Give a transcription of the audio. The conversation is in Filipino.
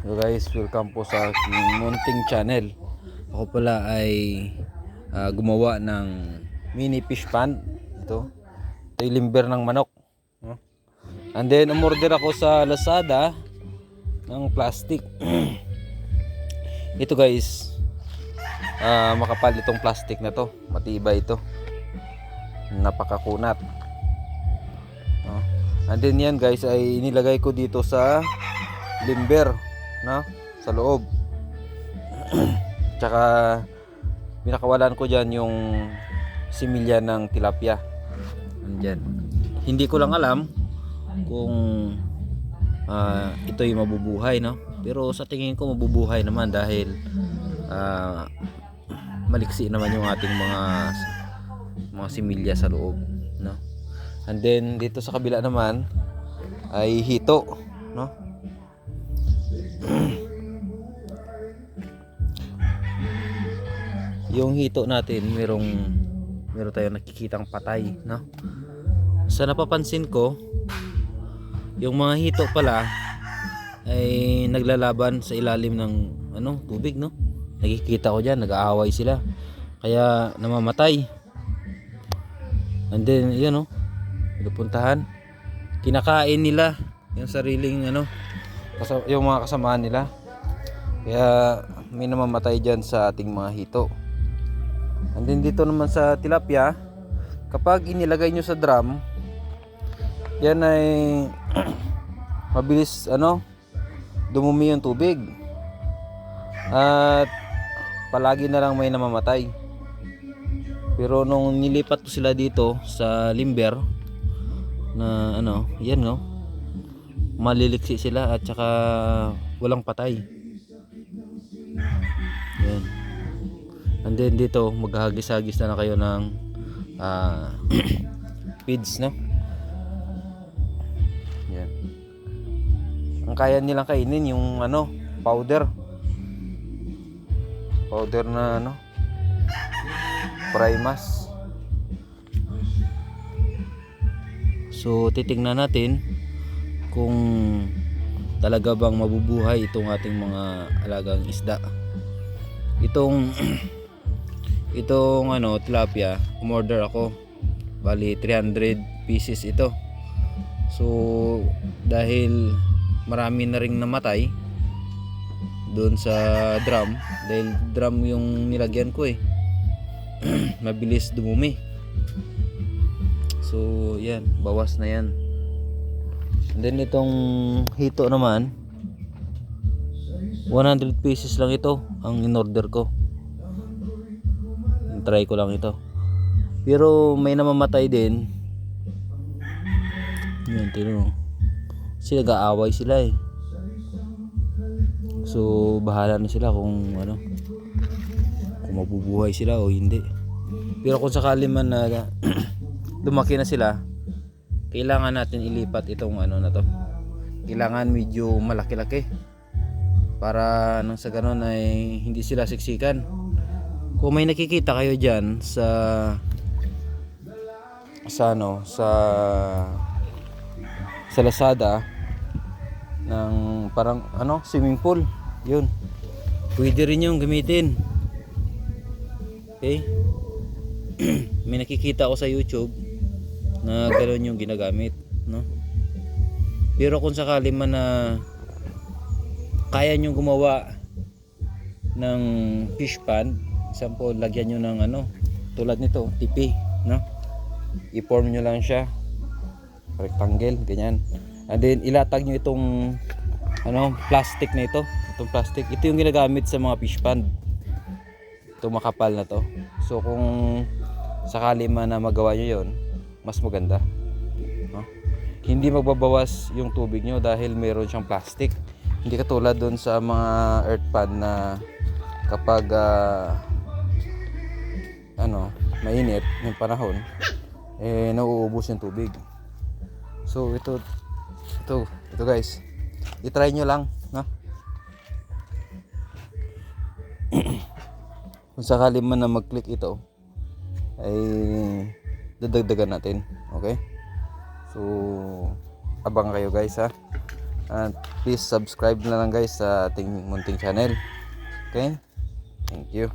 So guys, welcome po sa aking munting channel. Ako pala ay gumawa ng mini fish pond. Ito yung limber ng manok, no? And then umorder ako sa Lazada ng plastic. Ito guys, makapal itong plastic na to, matibay ito, napakakunat, no? And then yan guys ay inilagay ko dito sa limber, no? Sa loob. Tsaka pinakawalan ko dyan yung similya ng tilapia. Andyan. Hindi ko lang alam kung ito'y mabubuhay, no? Pero sa tingin ko mabubuhay naman dahil maliksi naman yung ating mga similya sa loob, no? And then dito sa kabila naman ay hito, no? Yung hito natin meron tayong nakikitang patay, no? Sa napapansin ko, yung mga hito pala ay naglalaban sa ilalim ng tubig, no? Nakikita ko diyan, nag-aaway sila. Kaya namamatay. And then, yun, no? Pinupuntahan. Kinakain nila yung sariling yung mga kasamaan nila. Kaya may namamatay diyan sa ating mga hito. And then dito naman sa tilapia, kapag inilagay nyo sa drum, yan ay mabilis dumumi yung tubig. At palagi na lang may namamatay. Pero nung nilipat ko sila dito sa limber na yan, no? Maliliksi sila at saka walang patay. Yan. And then dito maghahagis-hagis na kayo ng feeds, no? Yan. Ang kaya nilang kainin yung powder na primas. So titingnan natin kung talaga bang mabubuhay itong ating mga alagang isda. Itong tilapia, umorder ako, bali 300 pieces ito. So dahil marami na ring namatay doon sa drum, dahil drum yung nilagyan ko mabilis dumumi. So yan, bawas na yan. And then itong hito naman, 100 pieces lang ito ang in-order ko. Try ko lang ito. Pero may namamatay din. Yan, tino. Kasi nag-aaway sila So bahala na sila kung kung mabubuhay sila o hindi. Pero kung sakali man na lumaki na sila, kailangan natin ilipat itong na to. Kailangan medyo malaki-laki para nang sa ganun ay hindi sila siksikan. Kung may nakikita kayo diyan sa Lazada ng parang swimming pool, yun. Pwede rin yung gamitin. Okay? May nakikita ako sa YouTube na gano'n yung ginagamit, no? Pero kung sakali man na kaya nyo gumawa ng fish pond, example, lagyan nyo ng tulad nito, tipi, no? I-form nyo lang siya, rectangle, ganyan. And then ilatag nyo itong plastic na ito. Itong plastic, ito yung ginagamit sa mga fish pond. Ito makapal na to. So kung sakali man na magawa nyo yon, mas maganda, no? Hindi magbabawas yung tubig nyo dahil meron siyang plastic. Hindi katulad doon sa mga earth pond na kapag mainit yung panahon, nauubos yung tubig. So ito guys, i-try nyo lang, no? Kung sakali man na mag-click ito, ay dadagdagan natin. Okay? So abang kayo guys, ha? At please subscribe na lang guys sa ating munting channel. Okay? Thank you.